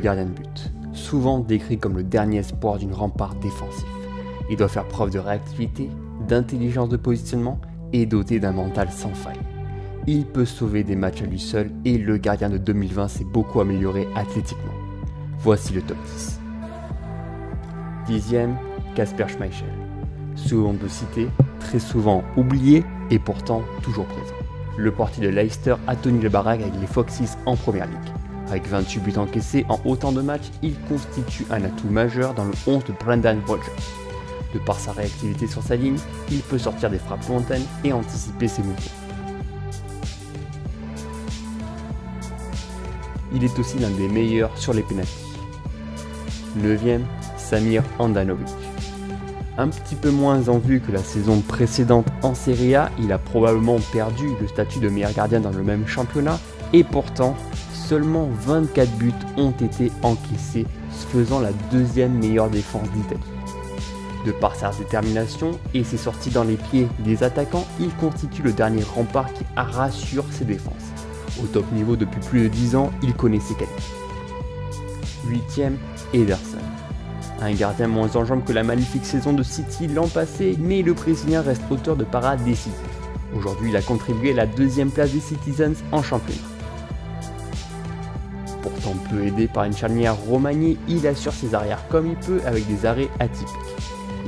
gardien de but, souvent décrit comme le dernier espoir d'une rempart défensif. Il doit faire preuve de réactivité, d'intelligence de positionnement et doté d'un mental sans faille. Il peut sauver des matchs à lui seul et le gardien de 2020 s'est beaucoup amélioré athlétiquement. Voici le top 10. 10e, Kasper Schmeichel. Souvent de citer, très souvent oublié et pourtant toujours présent. Le portier de Leicester a tenu le baraque avec les Foxes en première ligue. Avec 28 buts encaissés en autant de matchs, il constitue un atout majeur dans le 11 de Brendan Rodgers. De par sa réactivité sur sa ligne, il peut sortir des frappes lointaines et anticiper ses mouvements. Il est aussi l'un des meilleurs sur les pénaltys. 9e, Samir Handanovic. Un petit peu moins en vue que la saison précédente en Serie A, il a probablement perdu le statut de meilleur gardien dans le même championnat et pourtant, seulement 24 buts ont été encaissés, faisant la deuxième meilleure défense d'Italie. De par sa détermination et ses sorties dans les pieds des attaquants, il constitue le dernier rempart qui rassure ses défenses. Au top niveau depuis plus de 10 ans, il connaît ses qualités. 8e, Ederson. Un gardien moins en jambes que la magnifique saison de City l'an passé, mais le Brésilien reste auteur de parades décisives. Aujourd'hui, il a contribué à la deuxième place des Citizens en championnat. Pourtant peu aidé par une charnière remaniée, il assure ses arrières comme il peut avec des arrêts atypiques.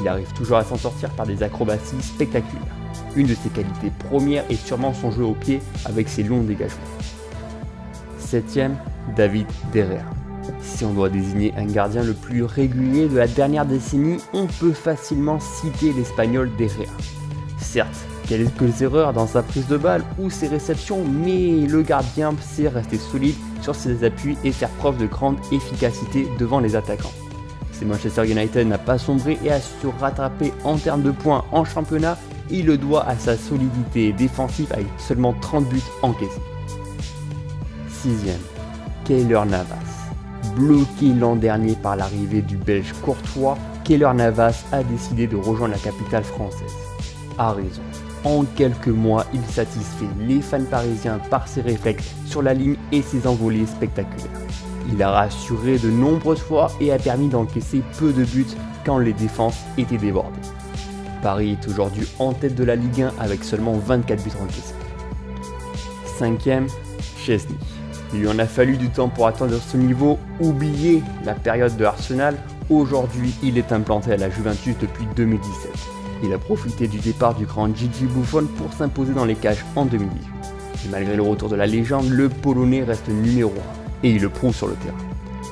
Il arrive toujours à s'en sortir par des acrobaties spectaculaires. Une de ses qualités premières est sûrement son jeu au pied avec ses longs dégagements. 7e, David De Gea. Si on doit désigner un gardien le plus régulier de la dernière décennie, on peut facilement citer l'Espagnol De Gea. Certes, quelques erreurs dans sa prise de balle ou ses réceptions, mais le gardien sait rester solide sur ses appuis et faire preuve de grande efficacité devant les attaquants. Si Manchester United n'a pas sombré et a su rattraper en termes de points en championnat, il le doit à sa solidité défensive avec seulement 30 buts encaissés. 6e, Keylor Navas. Bloqué l'an dernier par l'arrivée du Belge Courtois, Keylor Navas a décidé de rejoindre la capitale française. A raison. En quelques mois, il satisfait les fans parisiens par ses réflexes sur la ligne et ses envolées spectaculaires. Il a rassuré de nombreuses fois et a permis d'encaisser peu de buts quand les défenses étaient débordées. Paris est aujourd'hui en tête de la Ligue 1 avec seulement 24 buts encaissés. 5e, Szczęsny. Il lui en a fallu du temps pour atteindre ce niveau, oublié la période de Arsenal. Aujourd'hui, il est implanté à la Juventus depuis 2017. Il a profité du départ du grand Gigi Buffon pour s'imposer dans les cages en 2018. Et malgré le retour de la légende, le Polonais reste numéro 1 et il le prouve sur le terrain.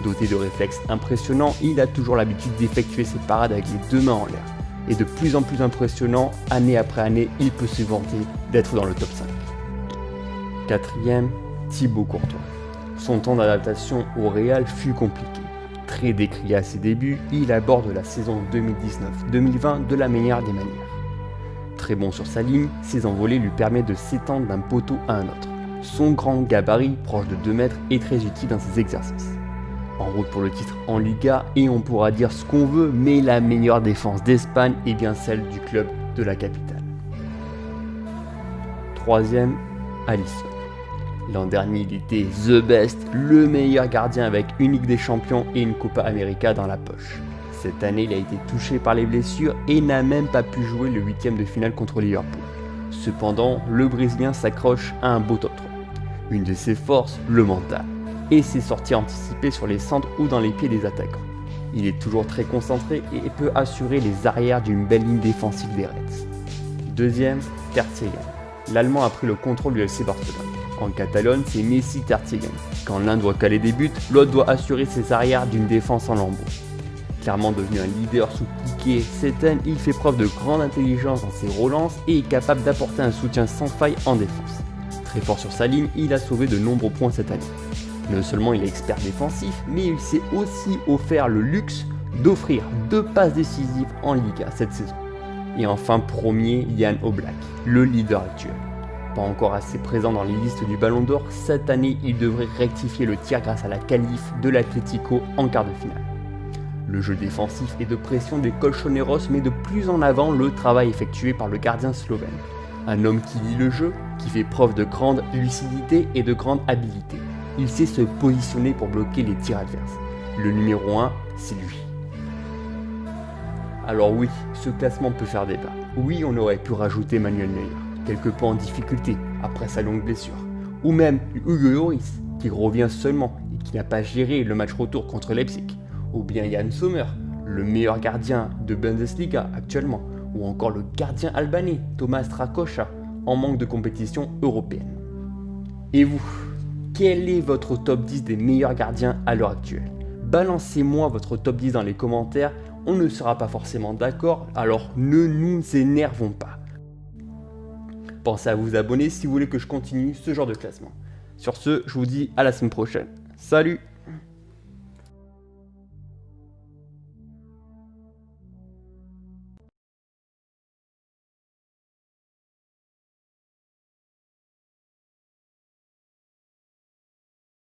Doté de réflexes impressionnants, il a toujours l'habitude d'effectuer ses parades avec les deux mains en l'air. Et de plus en plus impressionnant, année après année, il peut se vanter d'être dans le top 5. 4e, Thibaut Courtois. Son temps d'adaptation au Real fut compliqué. Très décrié à ses débuts, il aborde la saison 2019-2020 de la meilleure des manières. Très bon sur sa ligne, ses envolées lui permettent de s'étendre d'un poteau à un autre. Son grand gabarit, proche de 2 mètres, est très utile dans ses exercices. En route pour le titre en Liga, et on pourra dire ce qu'on veut, mais la meilleure défense d'Espagne est bien celle du club de la capitale. 3e, Alisson. L'an dernier, il était the best, le meilleur gardien avec une Ligue des Champions et une Copa América dans la poche. Cette année, il a été touché par les blessures et n'a même pas pu jouer le 8e de finale contre Liverpool. Cependant, le Brésilien s'accroche à un beau top 3. Une de ses forces, le mental, et ses sorties anticipées sur les centres ou dans les pieds des attaquants. Il est toujours très concentré et peut assurer les arrières d'une belle ligne défensive des Reds. 2e, Ter Stegen. L'Allemand a pris le contrôle du FC Barcelone. En Catalogne, c'est Messi Ter Stegen. Quand l'un doit caler des buts, l'autre doit assurer ses arrières d'une défense en lambeaux. Clairement devenu un leader sous Piqué, Setien, il fait preuve de grande intelligence dans ses relances et est capable d'apporter un soutien sans faille en défense. Très fort sur sa ligne, il a sauvé de nombreux points cette année. Non seulement il est expert défensif, mais il s'est aussi offert le luxe d'offrir 2 passes décisives en Liga cette saison. Et enfin premier, Jan Oblak, le leader actuel. Pas encore assez présent dans les listes du Ballon d'Or, cette année il devrait rectifier le tir grâce à la qualif de l'Atlético en quart de finale. Le jeu défensif et de pression des Colchoneros met de plus en avant le travail effectué par le gardien slovène. Un homme qui lit le jeu, qui fait preuve de grande lucidité et de grande habileté. Il sait se positionner pour bloquer les tirs adverses. Le numéro 1, c'est lui. Alors oui, ce classement peut faire débat. Oui, on aurait pu rajouter Manuel Neuer, quelque peu en difficulté après sa longue blessure. Ou même Hugo Lloris, qui revient seulement et qui n'a pas géré le match retour contre Leipzig. Ou bien Yann Sommer, le meilleur gardien de Bundesliga actuellement. Ou encore le gardien albanais, Thomas Strakosha, en manque de compétition européenne. Et vous, quel est votre top 10 des meilleurs gardiens à l'heure actuelle? Balancez-moi votre top 10 dans les commentaires, on ne sera pas forcément d'accord, alors ne nous énervons pas. Pensez à vous abonner si vous voulez que je continue ce genre de classement. Sur ce, je vous dis à la semaine prochaine. Salut!